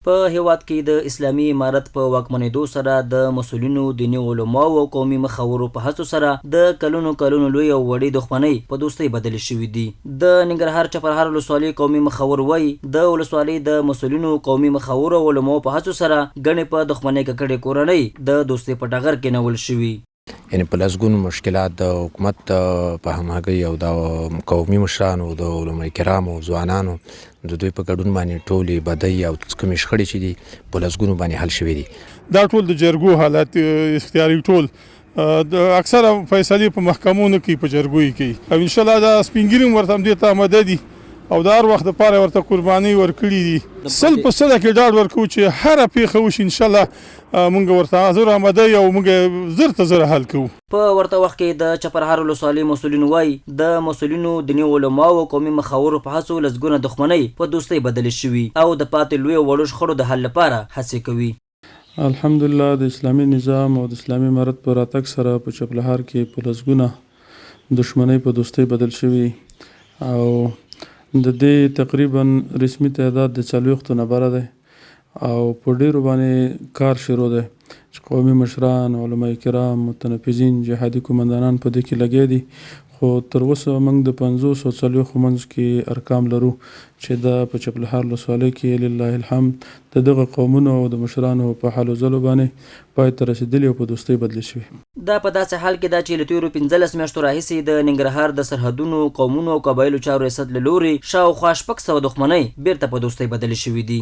په هیواد کې د اسلامي امارت په واکمنېدو سره د مسؤلینو دیني علماو او قومي مخورو په هڅو سره د کلونو لوی او وړې دښمنۍ په دوستۍ بدلې شوې دي. د ننګرهار چپرهار ولسوالۍ قومي مخور وایي د ولسوالۍ د مسؤلینو قومي مخورو او علماو په هڅو سره ګڼې په دښمنۍ ککړې کورنۍ د دوستۍ په ډګر کې نول شوي. یعنې په لسګونو مشکلات د حکومت په همغږۍ او د قومي مشرانو د علماء کرامو ځوانانو د دوی په ګډون باندې ټولې بدۍ او کومې شخړې چې دي په لسګونو باندې حل شوې دي. دا ټول د جرګو حالت اختیاري ټول د اکثره فیصلې په محکمو نه کوي، په جرګو کوي او انشاءالله دا سپین ږیري ورته همدې ته آماده دي او د هر وخت دپاره ورته قربانۍ ورکړي دي. 100% کې ډاډ ورکوو چې هره پیښه وشي انشاءالله موږ ورته حاضر آماده یو، موږ زر ته زر حل کوو. په ورته وخت کې د چپرهار ولسوالۍ مسؤلین وایي د مسؤلینو دیني علماو او قومي مخورو په هڅو لسګونه دښمنۍ په دوستۍ بدلې شوي او د پاتې لویو وړو شخړو د حل لپاره هڅې کوي. الحمدلله د اسلامي نظام او د اسلامي امارت په راتګ سره په چپرهار کې په لسګونه دښمنۍ په دوستۍ بدل شوي او د دې تقریبا رسمي تعداد د 40 نه بره دی او په ډیرو باندې کار شروع دی چې قومي مشران، علماء کرام، متنفذین، جهادي قومندانان په دې کې لګیا دي. خو تر اوسه موږ د 500 او 40 منځ کې ارقام لرو چې دا په چپرهار ولسوالۍ کې لله الحمد د دغه قومونو او د مشرانو په حلو ځلو باندې پای ته رسېدلي او په دوستۍ بدلې شوي. دا په داسې حال کې ده چې له تېرو 15 میاشتو راهیسې د ننګرهار د سرحدونو، قومونو او قبایلو چارو ریاست له لوري شاوخوا 600 دښمنۍ بیرته په دوستۍ بدلې شوي دي.